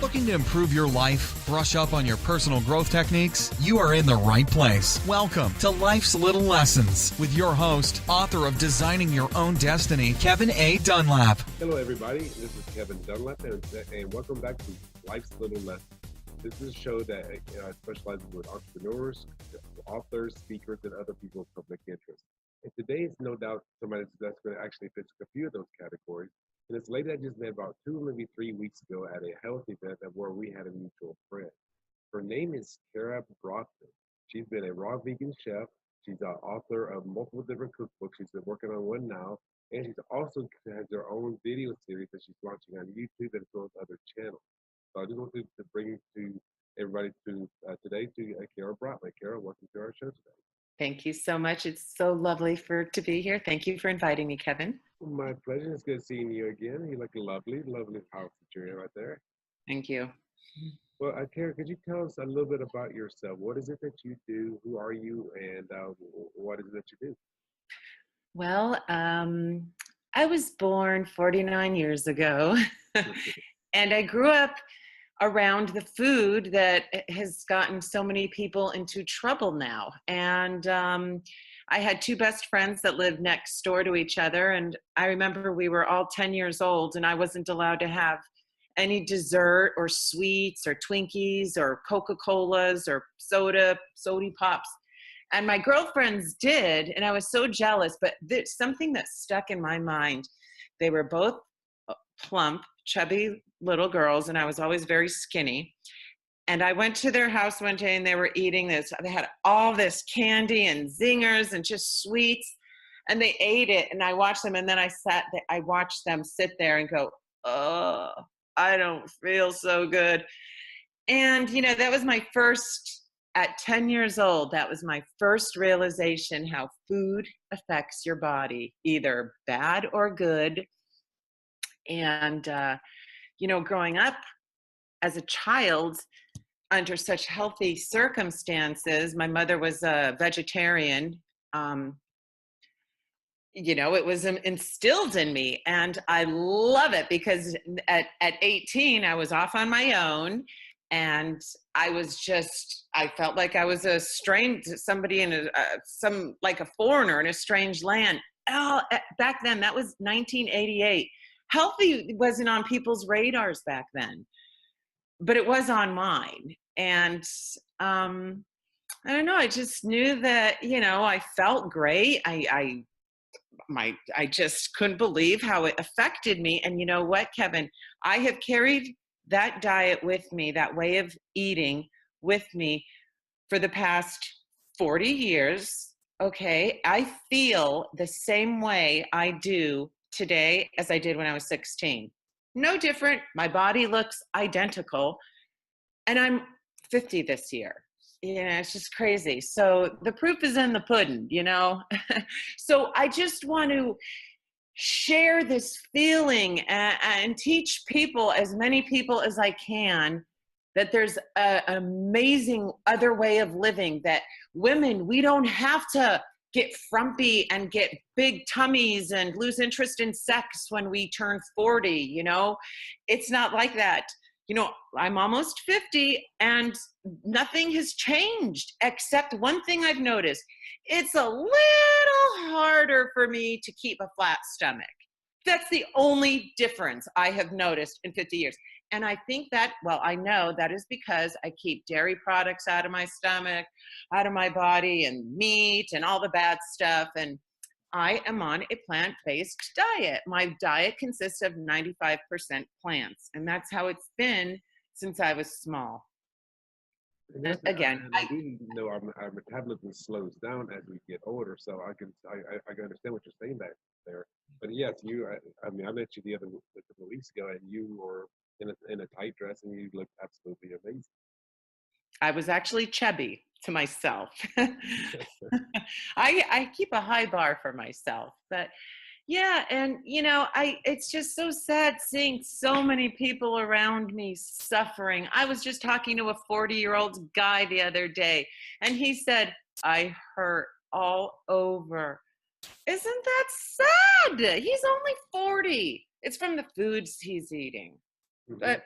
Looking to improve your life, brush up on your personal growth techniques? You are in the right place. Welcome to Life's Little Lessons with your host, author of Designing Your Own Destiny, Kevin A. Dunlap. Hello, everybody. This is Kevin Dunlap, and welcome back to Life's Little Lessons. This is a show that specializes with entrepreneurs, authors, speakers, and other people of public interest. And today is no doubt somebody that's going to actually fit a few of those categories. And it's a lady I just met about 2, maybe 3 weeks ago at a health event where we had a mutual friend. Her name is Cara Brotman. She's been a raw vegan chef. She's an author of multiple different cookbooks. She's been working on one now. And she's also has her own video series that she's launching on YouTube and as well as other channels. So I just wanted to bring to everybody today to Cara Brotman. Cara, welcome to our show today. Thank you so much. It's so lovely to be here. Thank you for inviting me, Kevin. My pleasure. It's good seeing you again. You look lovely outfit you're in right there. Thank you. Well, Cara, could you tell us a little bit about yourself? What is it that you do? Who are you? And what is it that you do? Well, I was born 49 years ago, and I grew up around the food that has gotten so many people into trouble now. And I had 2 best friends that lived next door to each other. And I remember we were all 10 years old and I wasn't allowed to have any dessert or sweets or Twinkies or Coca-Colas or soda pops. And my girlfriends did, and I was so jealous, but there's something that stuck in my mind. They were both plump, chubby little girls, and I was always very skinny. And I went to their house one day and they were eating this. They had all this candy and zingers and just sweets, and they ate it. And I watched them, and then I watched them sit there and go, "Oh, I don't feel so good." And, that was my first, at 10 years old, that was my first realization how food affects your body, either bad or good. And, growing up as a child under such healthy circumstances, my mother was a vegetarian. It was instilled in me, and I love it because at 18, I was off on my own, and I felt like I was somebody in like a foreigner in a strange land. Oh, back then, that was 1988. Healthy wasn't on people's radars back then, but it was on mine. And I don't know, I just knew that, I felt great. I just couldn't believe how it affected me. And you know what, Kevin, I have carried that diet with me, that way of eating with me for the past 40 years. Okay. I feel the same way I do today as I did when I was 16. No different. My body looks identical. And I'm 50 this year. It's just crazy. So the proof is in the pudding, So I just want to share this feeling and teach people, as many people as I can, that there's an amazing other way of living, that women, we don't have to get frumpy and get big tummies and lose interest in sex when we turn 40, It's not like that. I'm almost 50 and nothing has changed except one thing I've noticed. It's a little harder for me to keep a flat stomach. That's the only difference I have noticed in 50 years. And I think I know that is because I keep dairy products out of my stomach, out of my body, and meat and all the bad stuff. And I am on a plant-based diet. My diet consists of 95% plants, and that's how it's been since I was small. And I do know our metabolism slows down as we get older, so I can understand what you're saying back there. But yes, I met you a couple of weeks ago, and you were in a tight dress, and you looked absolutely amazing. I was actually chubby to myself. I keep a high bar for myself, but yeah. And it's just so sad seeing so many people around me suffering. I was just talking to a 40-year-old guy the other day, and he said, "I hurt all over." Isn't that sad? He's only 40. It's from the foods he's eating. Mm-hmm. But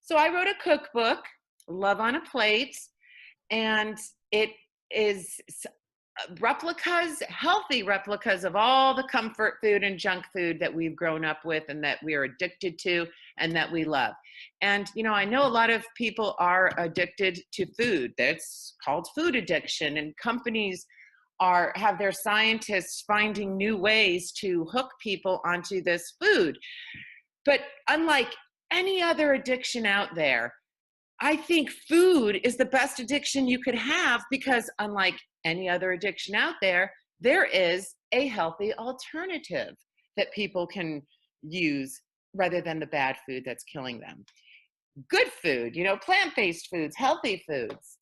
So I wrote a cookbook, Love on a Plate, and it is replicas, healthy replicas of all the comfort food and junk food that we've grown up with and that we are addicted to and that we love. And, I know a lot of people are addicted to food. That's called food addiction. And companies have their scientists finding new ways to hook people onto this food. But unlike any other addiction out there, I think food is the best addiction you could have because unlike any other addiction out there, there is a healthy alternative that people can use rather than the bad food that's killing them. Good food, plant-based foods, healthy foods.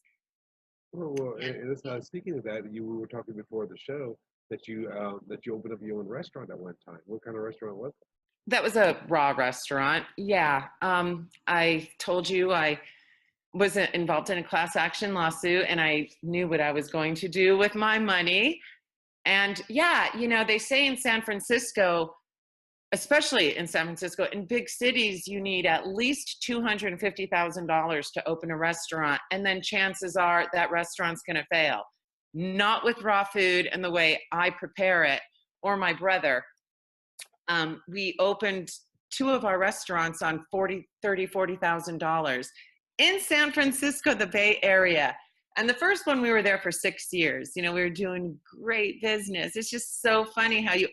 And speaking of that, we were talking before the show that you opened up your own restaurant at one time. What kind of restaurant was it? That was a raw restaurant. Yeah. I told you I was involved in a class action lawsuit and I knew what I was going to do with my money. And yeah, they say in San Francisco, especially in San Francisco, in big cities, you need at least $250,000 to open a restaurant. And then chances are that restaurant's going to fail. Not with raw food and the way I prepare it or my brother. We opened 2 of our restaurants on $40,000 in San Francisco, the Bay Area. And the first one, we were there for 6 years. We were doing great business. It's just so funny how you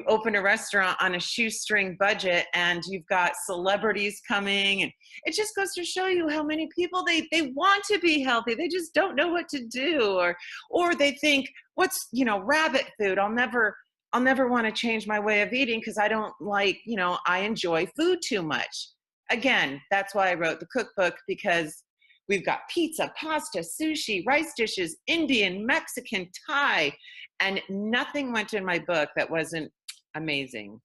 open a restaurant on a shoestring budget and you've got celebrities coming. And it just goes to show you how many people, they want to be healthy. They just don't know what to do. Or they think, what's, rabbit food? I'll never want to change my way of eating because I don't like, I enjoy food too much. Again, that's why I wrote the cookbook, because we've got pizza, pasta, sushi, rice dishes, Indian, Mexican, Thai, and nothing went in my book that wasn't amazing.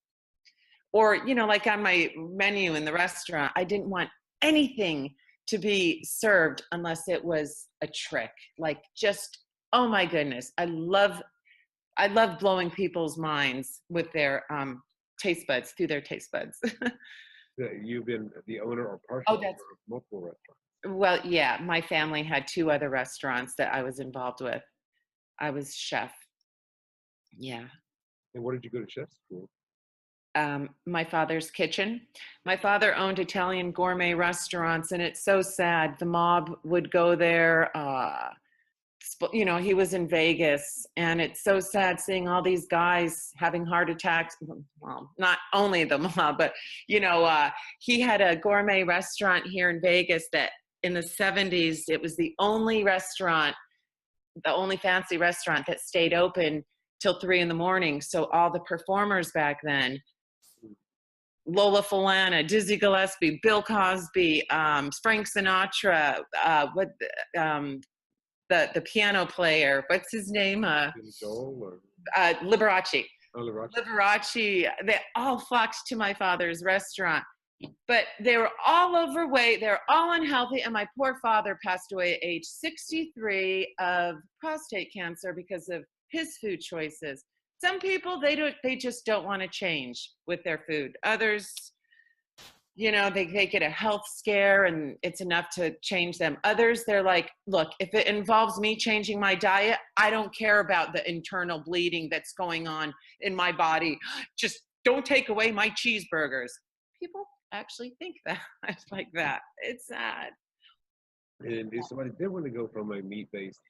Or, like on my menu in the restaurant, I didn't want anything to be served unless it was a trick. Like just, oh my goodness, I love blowing people's minds with their taste buds, through their taste buds. You've been the owner or partial owner of multiple restaurants. Well, yeah, my family had 2 other restaurants that I was involved with. I was chef. Yeah. And what did you go to chef school? My father's kitchen. My father owned Italian gourmet restaurants, and it's so sad. The mob would go there. He was in Vegas, and it's so sad seeing all these guys having heart attacks. Well, not only the mob, but, he had a gourmet restaurant here in Vegas that in the 70s, it was the only fancy restaurant that stayed open till 3 a.m. So all the performers back then, Lola Falana, Dizzy Gillespie, Bill Cosby, Frank Sinatra, the piano player, what's his name? Liberace. Oh, Liberace. Liberace, they all flocked to my father's restaurant. But they were all overweight, they're all unhealthy, and my poor father passed away at age 63 of prostate cancer because of his food choices. Some people, they just don't want to change with their food. Others, they get a health scare and it's enough to change them. Others, they're like, look, if it involves me changing my diet, I don't care about the internal bleeding that's going on in my body. Just don't take away my cheeseburgers. People actually think that like that. It's sad. And if somebody did want to go from a meat-based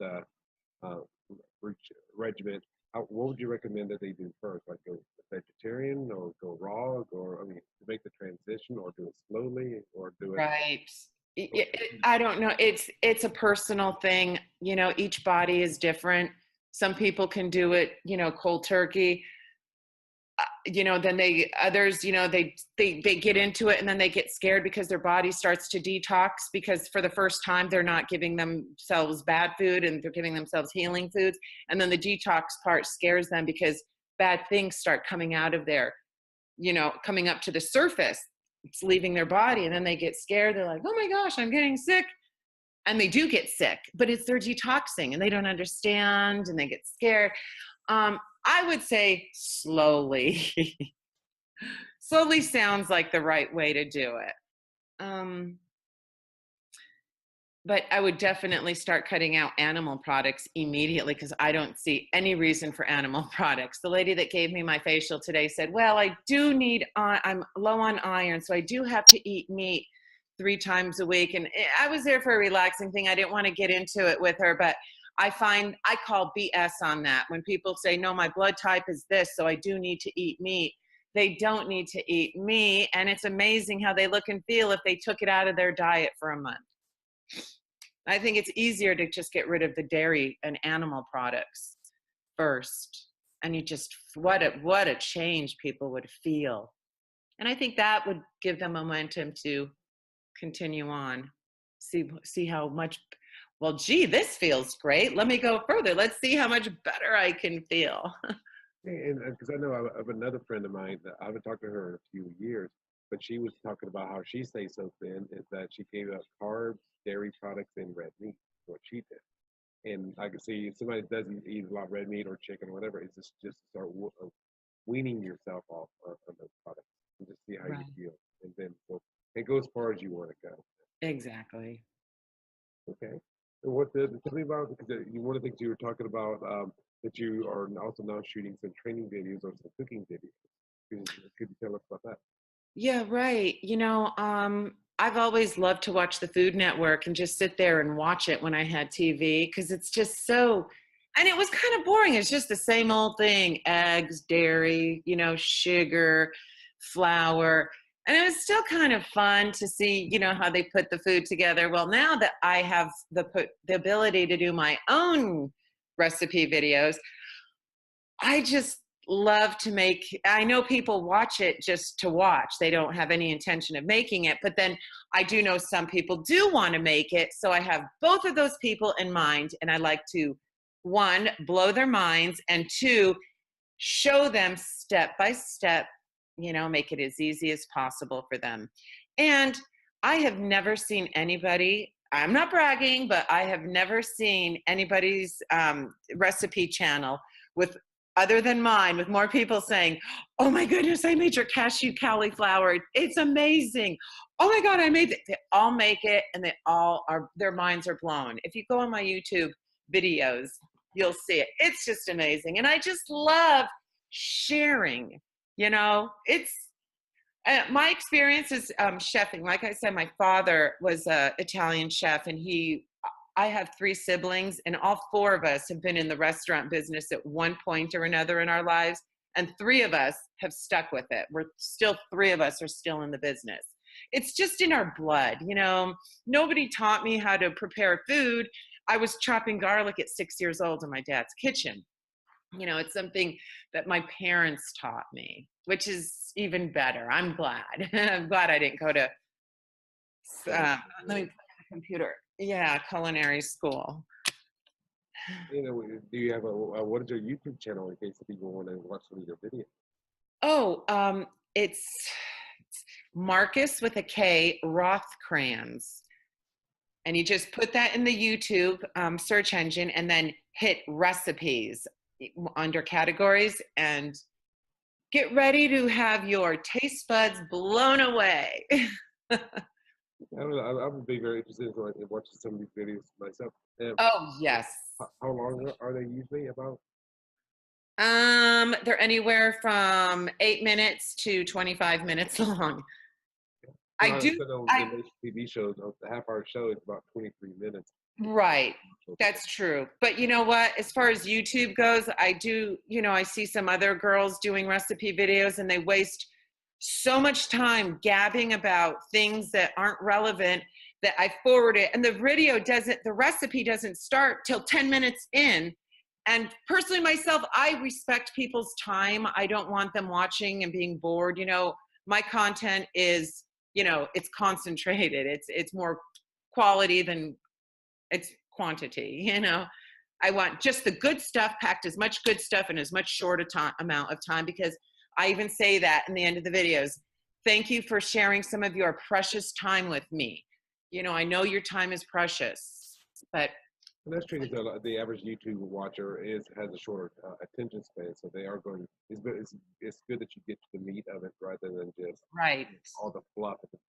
regimen, what would you recommend that they do first? Like go vegetarian, or go raw, to make the transition, or do it slowly, or do it right? I don't know. It's a personal thing. Each body is different. Some people can do it, cold turkey. Then others, they get into it and then they get scared because their body starts to detox, because for the first time they're not giving themselves bad food and they're giving themselves healing foods. And then the detox part scares them because bad things start coming out of there, coming up to the surface. It's leaving their body, and then they get scared. They're like, oh my gosh, I'm getting sick. And they do get sick, but it's their detoxing and they don't understand and they get scared. I would say slowly. Slowly sounds like the right way to do it. But I would definitely start cutting out animal products immediately because I don't see any reason for animal products. The lady that gave me my facial today said, well, I do need, I'm low on iron, so I do have to eat meat 3 times a week. And I was there for a relaxing thing. I didn't want to get into it with her, but I find I call BS on that. When people say, no, my blood type is this, so I do need to eat meat. They don't need to eat meat. And it's amazing how they look and feel if they took it out of their diet for a month. I think it's easier to just get rid of the dairy and animal products first. And you just, what a change people would feel. And I think that would give them momentum to continue on. See how much, well, gee, this feels great. Let me go further. Let's see how much better I can feel. And because I know of another friend of mine that I haven't talked to her in a few years, but she was talking about how she stays so thin is that she gave up carbs, dairy products, and red meat. What she did, and I can see if somebody doesn't eat a lot of red meat or chicken or whatever, it's just start weaning yourself off of those products and just see how Right. you feel, and then go as far as you want to go. Exactly. Okay. And tell me about, because one of the things you were talking about, that you are also now shooting some training videos or some cooking videos. Could you tell us about that? Yeah, right. I've always loved to watch the Food Network and just sit there and watch it when I had TV because it's just so, and it was kind of boring. It's just the same old thing, eggs, dairy, sugar, flour. And it was still kind of fun to see, how they put the food together. Well, now that I have the ability to do my own recipe videos, I just love to make, I know people watch it just to watch. They don't have any intention of making it, but then I do know some people do want to make it. So I have both of those people in mind, and I like to, one, blow their minds, and two, show them step by step, make it as easy as possible for them. And I have never seen anybody, I'm not bragging, but I have never seen anybody's recipe channel with, other than mine, with more people saying, oh my goodness, I made your cashew cauliflower. It's amazing. Oh my God, I made it. They all make it, and their minds are blown. If you go on my YouTube videos, you'll see it. It's just amazing. And I just love sharing, it's, my experience is chefing. Like I said, my father was an Italian chef, and I have 3 siblings, and all 4 of us have been in the restaurant business at one point or another in our lives. And 3 of us have stuck with it. 3 of us are still in the business. It's just in our blood. Nobody taught me how to prepare food. I was chopping garlic at 6 years old in my dad's kitchen. It's something that my parents taught me, which is even better. I'm glad. I'm glad I didn't go to, let me put on the computer. Yeah, culinary school. Do you have what is your YouTube channel in case people want to watch some of your videos? Oh, it's Marcus with a K, Rothkrans. And you just put that in the YouTube search engine and then hit recipes under categories and get ready to have your taste buds blown away. I would be very interested in watching some of these videos myself. Oh, yes. How long are they usually about? They're anywhere from 8 minutes to 25 minutes long. I do. The TV shows, the half-hour show is about 23 minutes. Right. That's true. But you know what? As far as YouTube goes, I do, I see some other girls doing recipe videos, and they waste so much time gabbing about things that aren't relevant that I forward it. And the recipe doesn't start till 10 minutes in. And personally, myself, I respect people's time. I don't want them watching and being bored. My content is, it's concentrated. It's more quality than it's quantity. I want just the good stuff, packed as much good stuff in as much short amount of time, because I even say that in the end of the videos. Thank you for sharing some of your precious time with me. I know your time is precious, but And that's true because the average YouTube watcher has a shorter attention span, so they are going. It's good that you get to the meat of it rather than just Right. all the fluff at the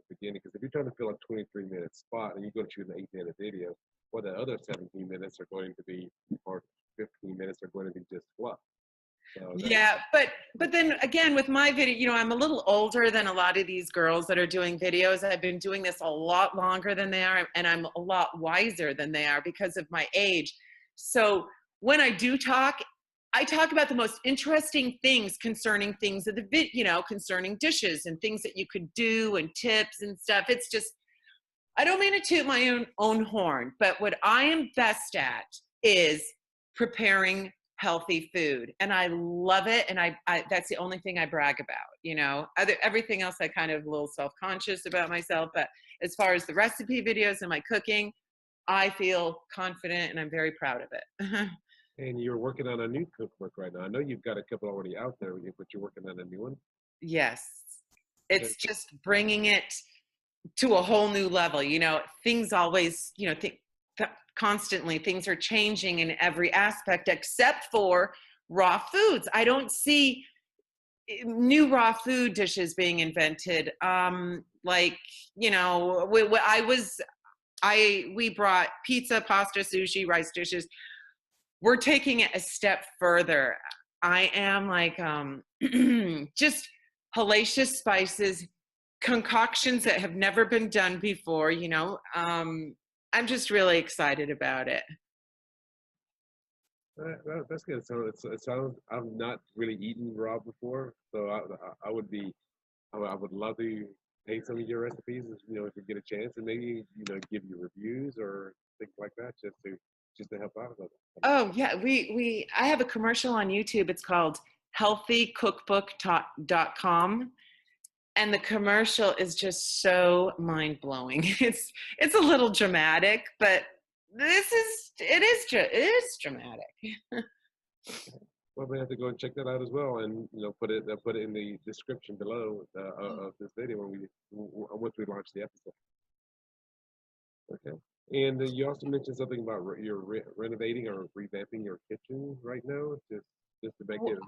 beginning. Because if you're trying to fill a 23-minute spot and you go to shoot an 8-minute video, well, the other 17 minutes are going to be, or 15 minutes are going to be just fluff. So Yeah, but then again with my video, I'm a little older than a lot of these girls that are doing videos. I've been doing this a lot longer than they are, and I'm a lot wiser than they are because of my age. So when I do talk, I talk about the most interesting things concerning things of the concerning dishes and things that you could do and tips and stuff. It's just, I don't mean to toot my own horn, but what I am best at is preparing healthy food, and I love it. And I that's the only thing I brag about. Everything else I kind of a little self-conscious about myself, but as far as the recipe videos and my cooking, I feel confident and I'm very proud of it. and you're working on a new cookbook right now. I know you've got a couple already out there, but you're working on a new one. Yes, it's just bringing it to a whole new level. Things always, constantly things are changing in every aspect except for raw foods. I don't see new raw food dishes being invented. We brought pizza, pasta, sushi, rice dishes. We're taking it a step further. I am like just hellacious spices, concoctions that have never been done before. I'm just really excited about it. That's good. So it sounds. I've not really eaten raw before, so I would be. I would love to taste some of your recipes. If you get a chance, and maybe give you reviews or things like that, just to help out with it. Oh yeah, I have a commercial on YouTube. It's called healthycookbook.com. And the commercial is just so mind-blowing. It's a little dramatic, but it is dramatic. Well, we have to go and check that out as well, and put it in the description below of this video once we launch the episode. Okay. And you also mentioned something about you're renovating or revamping your kitchen right now, just to make it.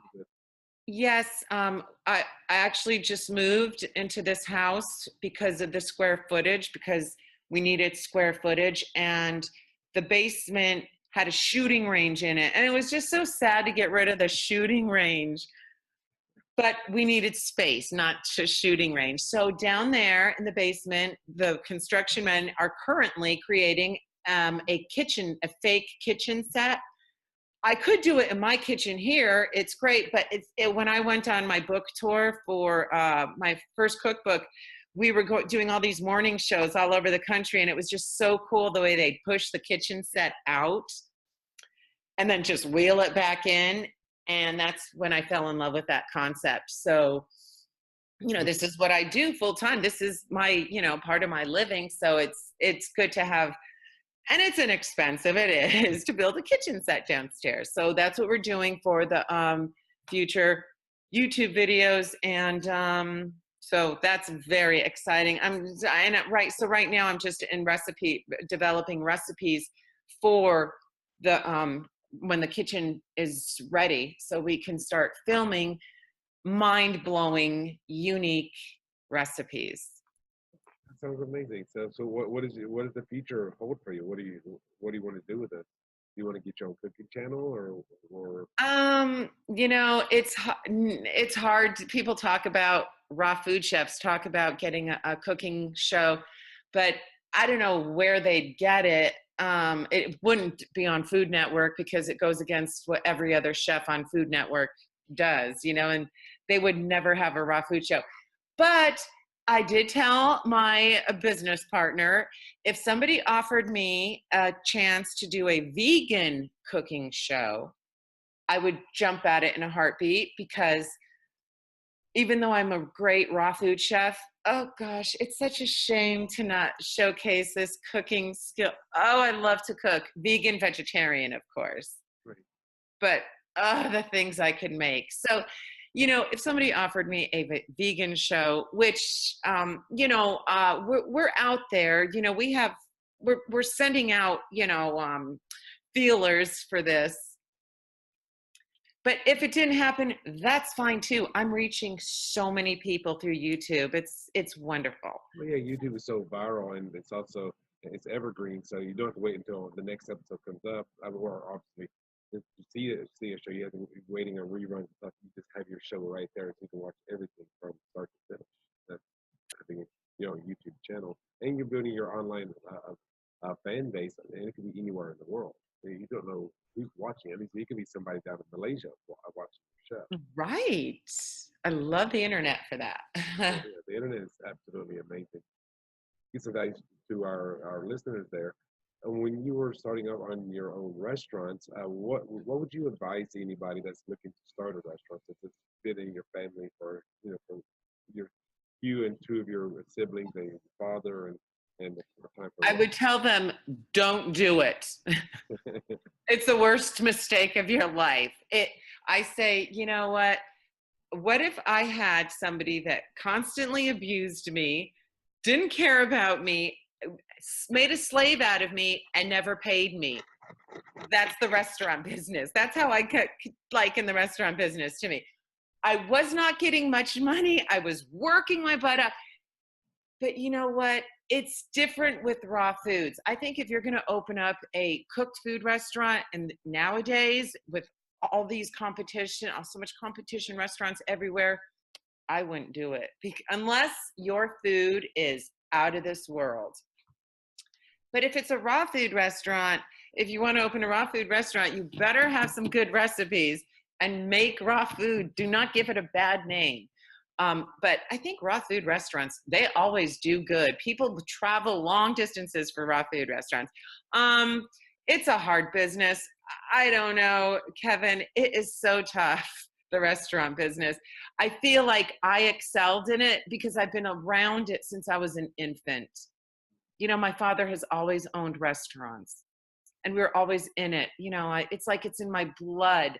Yes, I actually just moved into this house because of the square footage, because we needed square footage, and the basement had a shooting range in it. And it was just so sad to get rid of the shooting range, but we needed space, not a shooting range. So down there in the basement, the construction men are currently creating a fake kitchen set. I could do it in my kitchen here. It's great, but when I went on my book tour for my first cookbook, we were doing all these morning shows all over the country, and it was just so cool the way they'd push the kitchen set out and then just wheel it back in. And that's when I fell in love with that concept. So, this is what I do full time. This is my, part of my living. So it's good to have. And it's inexpensive, it is, to build a kitchen set downstairs. So that's what we're doing for the future YouTube videos. And so that's very exciting. So right now I'm just in developing recipes for the when the kitchen is ready, so we can start filming mind-blowing, unique recipes. Sounds amazing. So what is the future hold for you? What do you want to do with it? Do you want to get your own cooking channel or? It's hard. People talk about raw food chefs talk about getting a cooking show, but I don't know where they'd get it. It wouldn't be on Food Network because it goes against what every other chef on Food Network does, and they would never have a raw food show. But I did tell my business partner, if somebody offered me a chance to do a vegan cooking show, I would jump at it in a heartbeat, because even though I'm a great raw food chef, oh gosh, it's such a shame to not showcase this cooking skill. Oh, I love to cook. Vegan, vegetarian, of course. Right. But the things I could make. So, if somebody offered me a vegan show, which, we're out there, we have we're sending out, feelers for this. But if it didn't happen, that's fine too. I'm reaching so many people through YouTube. It's wonderful. Well, yeah, YouTube is so viral, and it's evergreen, so you don't have to wait until the next episode comes up. Or obviously, if you see a show, you have to be waiting on reruns and stuff. You just have your show right there, so you can watch everything from start to finish. That's having a YouTube channel, and you're building your online fan base, and it can be anywhere in the world. You don't know who's watching. I mean, it could be somebody down in Malaysia watching your show. Right. I love the internet for that. Yeah, the internet is absolutely amazing. Give some guys to our listeners there. And when you were starting out on your own restaurants, what would you advise anybody that's looking to start a restaurant, since it's been in your family for you and two of your siblings and your father and the time for I would tell them, don't do it. It's the worst mistake of your life. I say, you know what? What if I had somebody that constantly abused me, didn't care about me, made a slave out of me, and never paid me? That's the restaurant business. That's how I in the restaurant business to me. I was not getting much money. I was working my butt up. But you know what? It's different with raw foods. I think if you're going to open up a cooked food restaurant, and nowadays with all these so much competition, restaurants everywhere, I wouldn't do it unless your food is out of this world. But if it's a raw food restaurant, if you want to open a raw food restaurant, you better have some good recipes and make raw food. Do not give it a bad name. But I think raw food restaurants, they always do good. People travel long distances for raw food restaurants. It's a hard business. I don't know, Kevin, it is so tough, the restaurant business. I feel like I excelled in it because I've been around it since I was an infant. My father has always owned restaurants, and we were always in it. It's like it's in my blood.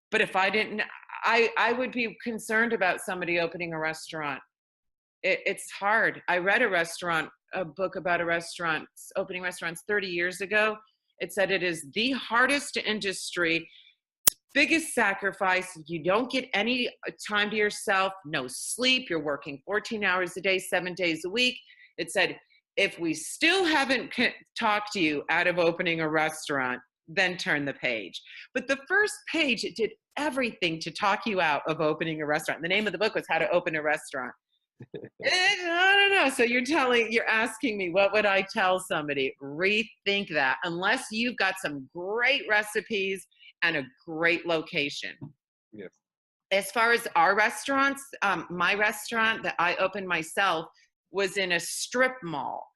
But if I didn't, I would be concerned about somebody opening a restaurant. It's hard. I read a book about opening restaurants 30 years ago. It said it is the hardest industry, biggest sacrifice. You don't get any time to yourself, no sleep. You're working 14 hours a day, 7 days a week. It said, if we still haven't talked to you out of opening a restaurant, then turn the page. But the first page, it did everything to talk you out of opening a restaurant. The name of the book was How to Open a Restaurant. I don't know. So you're asking me, what would I tell somebody? Rethink that, unless you've got some great recipes and a great location. Yes. As far as our restaurants, my restaurant that I opened myself was in a strip mall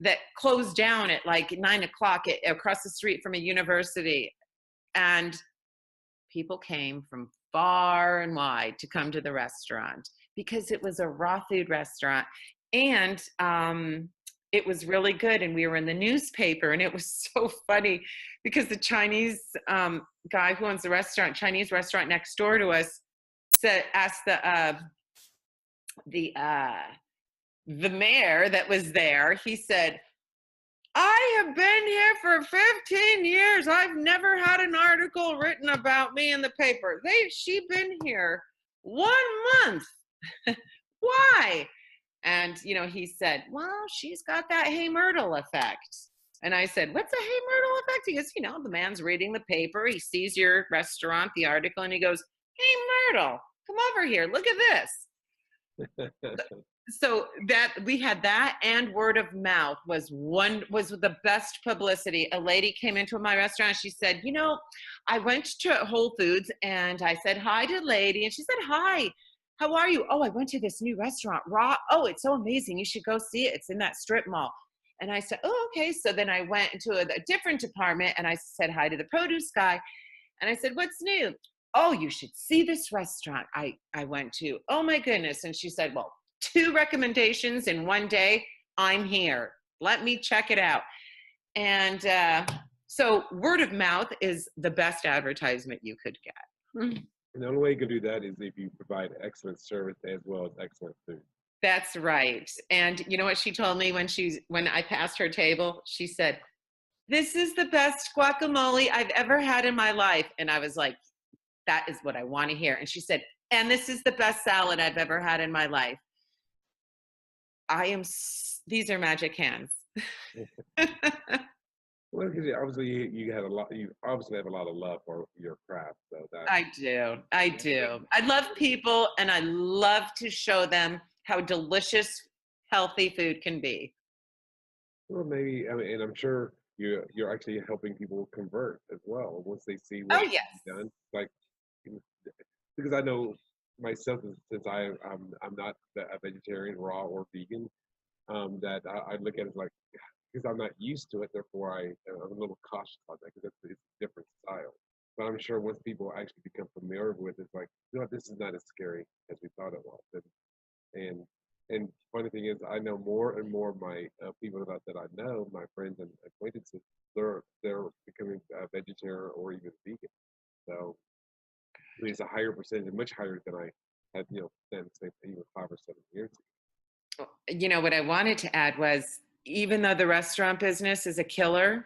that closed down at like 9 o'clock across the street from a university. And people came from far and wide to come to the restaurant because it was a raw food restaurant. And it was really good. And we were in the newspaper, and it was so funny because the Chinese guy who owns the Chinese restaurant next door to us, asked the mayor that was there, he said, I have been here for 15 years. I've never had an article written about me in the paper. She been here 1 month. Why? And, he said, well, she's got that Hey Myrtle effect. And I said, what's a Hey Myrtle effect? He goes, the man's reading the paper. He sees your restaurant, the article, and he goes, Hey Myrtle, come over here. Look at this. So that we had that, and word of mouth was the best publicity. A lady came into my restaurant. She said, I went to Whole Foods and I said hi to the lady, and she said, hi, how are you? Oh, I went to this new restaurant, Raw. Oh, it's so amazing. You should go see it. It's in that strip mall. And I said, oh, okay. So then I went into a different department and I said hi to the produce guy. And I said, what's new? Oh, you should see this restaurant I went to. Oh my goodness. And she said, well, 2 recommendations in 1 day. I'm here. Let me check it out. And so word of mouth is the best advertisement you could get. And the only way you can do that is if you provide excellent service as well as excellent food. That's right. And you know what she told me when I passed her table? She said, "This is the best guacamole I've ever had in my life." And I was like, that is what I want to hear. And she said, "And this is the best salad I've ever had in my life." These are magic hands. Well, because obviously you had a lot. You obviously have a lot of love for your craft, so that. I do. I do. I love people and I love to show them how delicious, healthy food can be. Well, maybe I mean, and I'm sure you're actually helping people convert as well once they see Oh, what yes. you've done. Like, because I know myself since I'm not a vegetarian, raw or vegan, that I look at it like because I'm not used to it, therefore I'm a little cautious on that because it's a different style. But I'm sure once people actually become familiar with it, it's like, you know, this is not as scary as we thought it was. And and funny thing is, I know more and more of my people that I know, my friends and acquaintances, they're becoming vegetarian or even vegan. So I mean, it's a higher percentage, much higher than I had, than say even 5 or 7 years You know, what I wanted to add was, even though the restaurant business is a killer,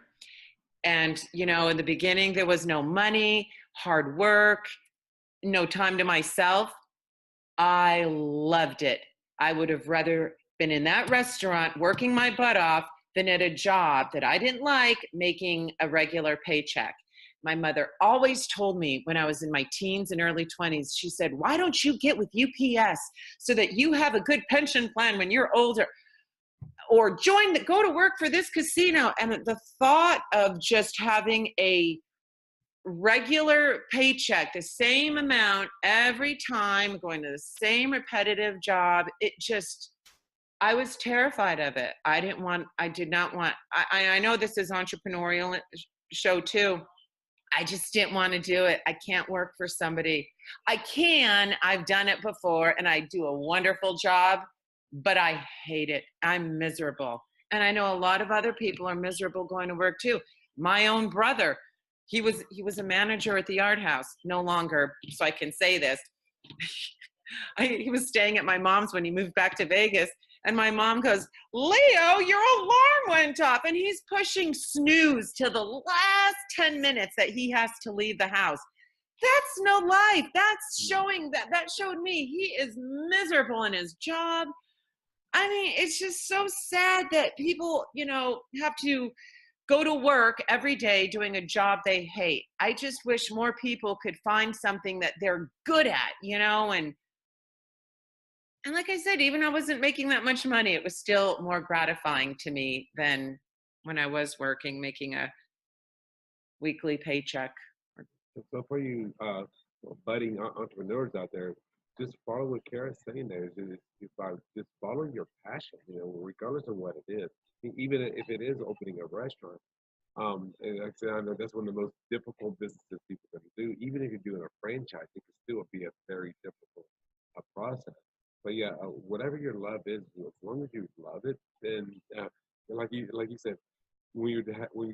and, you know, in the beginning, there was no money, hard work, no time to myself, I loved it. I would have rather been in that restaurant working my butt off than at a job that I didn't like, making a regular paycheck. My mother always told me when I was in my teens and early 20s, she said, "Why don't you get with UPS so that you have a good pension plan when you're older? Or go to work for this casino." And the thought of just having a regular paycheck, the same amount every time, going to the same repetitive job, I was terrified of it. I did not want, I know this is entrepreneurial show too. I just didn't want to do it. I can't work for somebody. I've done it before and I do a wonderful job, but I hate it. I'm miserable. And I know a lot of other people are miserable going to work too. My own brother, he was a manager at the Art House, no longer, so I can say this. He was staying at my mom's when he moved back to Vegas. And my mom goes, "Leo, your alarm went off." And he's pushing snooze till the last 10 minutes that he has to leave the house. That's no life. That showed me he is miserable in his job. I mean, it's just so sad that people, have to go to work every day doing a job they hate. I just wish more people could find something that they're good at, and like I said, even I wasn't making that much money, it was still more gratifying to me than when I was working, making a weekly paycheck. So for you budding entrepreneurs out there, just follow what Kara's saying there. Is by just following your passion, regardless of what it is. Even if it is opening a restaurant, and like I said, I know that's one of the most difficult businesses people can do. Even if you're doing a franchise, it can still be a very difficult process. But yeah, whatever your love is, as long as you love it, then like you said, when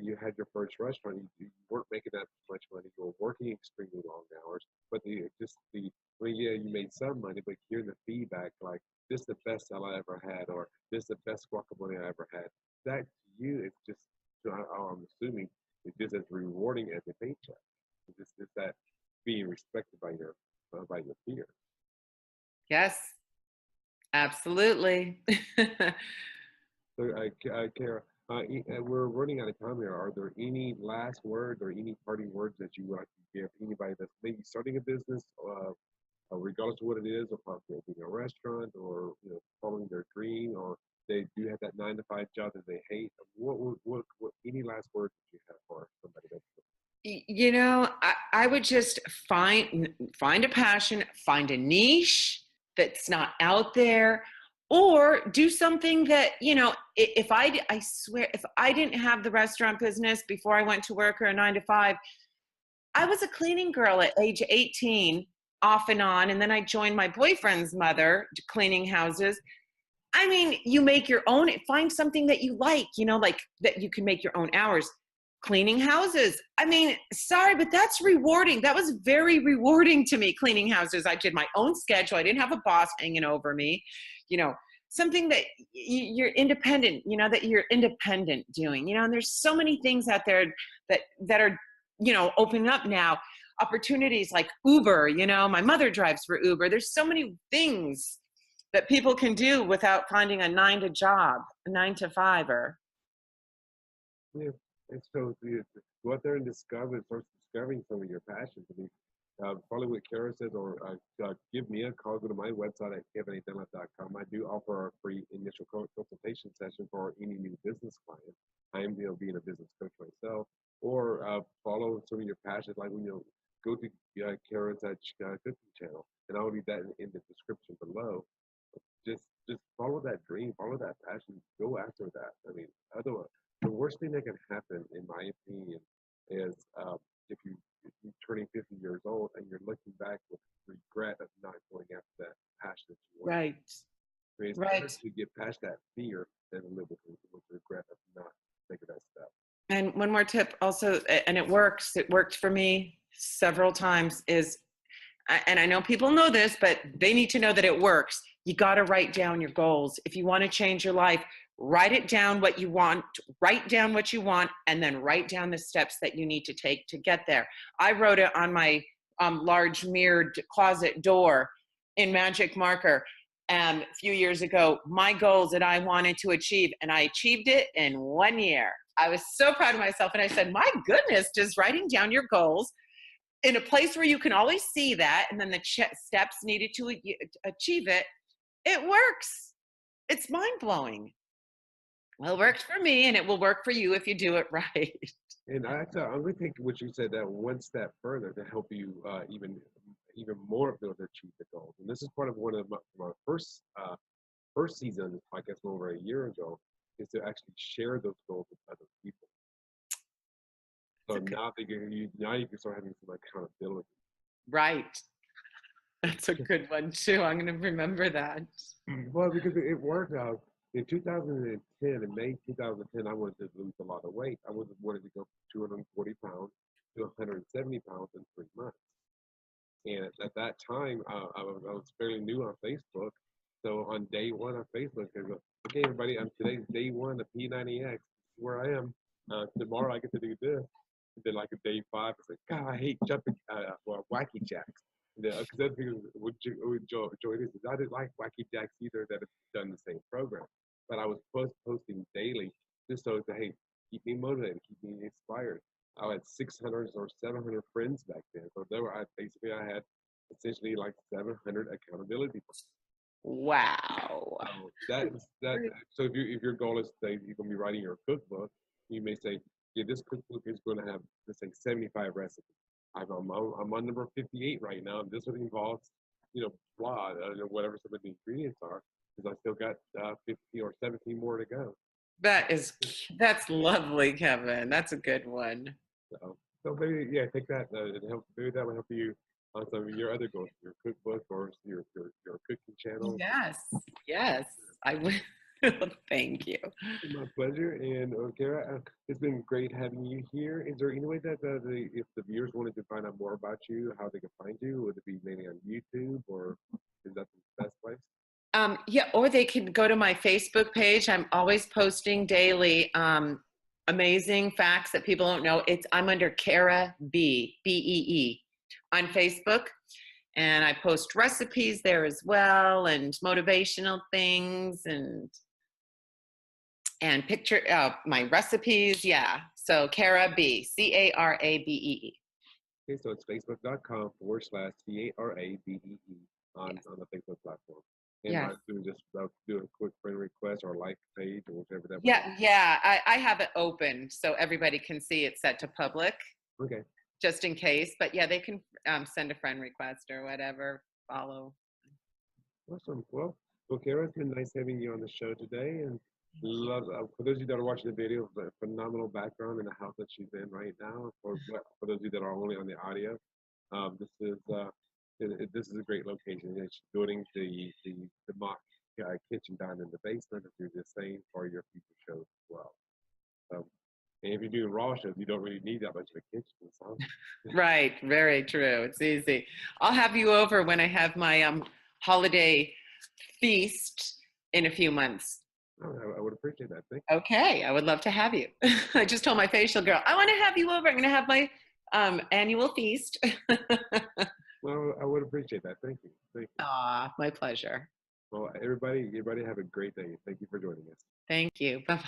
you had your first restaurant, you weren't making that much money. You were working extremely long hours, but yeah, you made some money, but hearing the feedback like this is the best salad I ever had, or this is the best guacamole I ever had. That to you, it's just I'm assuming it's just as rewarding as a paycheck. It's that being respected by your peers. Yes, absolutely. So, Kara, we're running out of time here. Are there any last words or any parting words that you would like to give anybody that's maybe starting a business, regardless of what it is, or possibly opening a restaurant, or following their dream, or they do have that 9 to 5 job that they hate? What any last words that you have for somebody that's I would just find a passion, find a niche that's not out there, or do something that, I swear, if I didn't have the restaurant business before I went to work or a 9 to 5, I was a cleaning girl at age 18, off and on. And then I joined my boyfriend's mother cleaning houses. I mean, you make your own, find something that you like, like that you can make your own hours. Cleaning houses. I mean, sorry, but that's rewarding. That was very rewarding to me, cleaning houses. I did my own schedule. I didn't have a boss hanging over me. something that you're independent, that you're independent doing, and there's so many things out there that are, opening up now, opportunities like Uber, my mother drives for Uber. There's so many things that people can do without finding a 9 to 5 or. Yeah. And so you go out there and start discovering some of your passions. I mean, probably what Cara said, or give me a call. Go to my website at kevinadunlap.com. I do offer a free initial consultation session for any new business client. I am, being a business coach myself. Or follow some of your passions, like when you go to Cara's cooking channel, and I'll leave that in the description below. Just follow that dream, follow that passion, go after that. I mean, otherwise, the worst thing that can happen, in my opinion, is if you're turning 50 years old and you're looking back with regret of not going after that passion that you want. Right. I mean, it's better to get past that fear than to live with regret of not taking that step. And one more tip also, and it worked for me several times, is, and I know people know this, but they need to know that it works. You got to write down your goals. If you want to change your life, write what you want, and then write down the steps that you need to take to get there. I wrote it on my large mirrored closet door in magic marker a few years ago, my goals that I wanted to achieve, and I achieved it in 1 year. I was so proud of myself, and I said, my goodness, just writing down your goals in a place where you can always see that, and then the steps needed to achieve it, it works. It's mind-blowing. Well, it works for me, and it will work for you if you do it right. And I'm going to take what you said that one step further to help you even more be able to achieve the goals. And this is part of one of my first season, I guess over a year ago, is to actually share those goals with other people. So now you can start having some accountability. Right. That's a good one too. I'm going to remember that. Well, because it worked out. In 2010, in May 2010, I wanted to lose a lot of weight. I wanted to go from 240 pounds to 170 pounds in 3 months. And at that time, I was fairly new on Facebook. So on day one on Facebook, I go, okay, everybody, today's day one of P90X. Where I am. Tomorrow I get to do this. And then like a day 5, it's like, God, I hate jumping, wacky jacks. Because that's because what Joy is, I didn't like wacky jacks either that have done the same program. But I was posting daily just so to, hey, keep me motivated, keep me inspired. I had 600 or 700 friends back then. So I had essentially like 700 accountability points. Wow. So if your goal is say you're gonna be writing your cookbook, you may say, yeah, this cookbook is going to have, let's say, 75 recipes. I'm on number 58 right now. This one involves, whatever some of the ingredients are, because I still got 50 or 17 more to go. That's lovely, Kevin. That's a good one. So maybe, take that. Maybe that will help you on some of your other goals, your cookbook or your cooking channel. Yes, I will. Thank you. My pleasure. And Cara, it's been great having you here. Is there any way that if the viewers wanted to find out more about you, how they can find you? Would it be mainly on YouTube, or is that the best place? Or they can go to my Facebook page. I'm always posting daily amazing facts that people don't know. I'm under Cara B-E-E on Facebook. And I post recipes there as well, and motivational things, and picture my recipes. Yeah. So Cara B, CARABEE. Okay, so it's facebook.com/CARABEE on the Facebook platform. And I just do a quick friend request or like page or whatever that. Yeah. I have it open so everybody can see it set to public. Okay. Just in case, but yeah, they can send a friend request or whatever. Follow. Awesome. Well, Cara, it's been nice having you on the show today, and love for those of you that are watching the video, the phenomenal background in the house that she's in right now. For those of you that are only on the audio, this is a great location. And she's building the mock kitchen down in the basement. If you're the same for your future shows as well. And if you're doing raw shows, you don't really need that much of a kitchen. So. Right. Very true. It's easy. I'll have you over when I have my holiday feast in a few months. Oh, I would appreciate that. Thank you. Okay, I would love to have you. I just told my facial girl, I want to have you over. I'm going to have my annual feast. Well, I would appreciate that. Thank you. Thank you. Aw, my pleasure. Well, everybody have a great day. Thank you for joining us. Thank you. Bye-bye.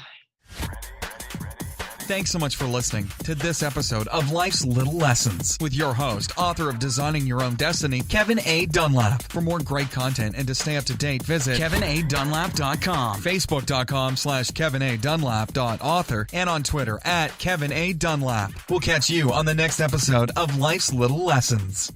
Thanks so much for listening to this episode of Life's Little Lessons with your host, author of Designing Your Own Destiny, Kevin A. Dunlap. For more great content and to stay up to date, visit kevinadunlap.com, facebook.com/kevinadunlap.author, and on Twitter @KevinADunlap. We'll catch you on the next episode of Life's Little Lessons.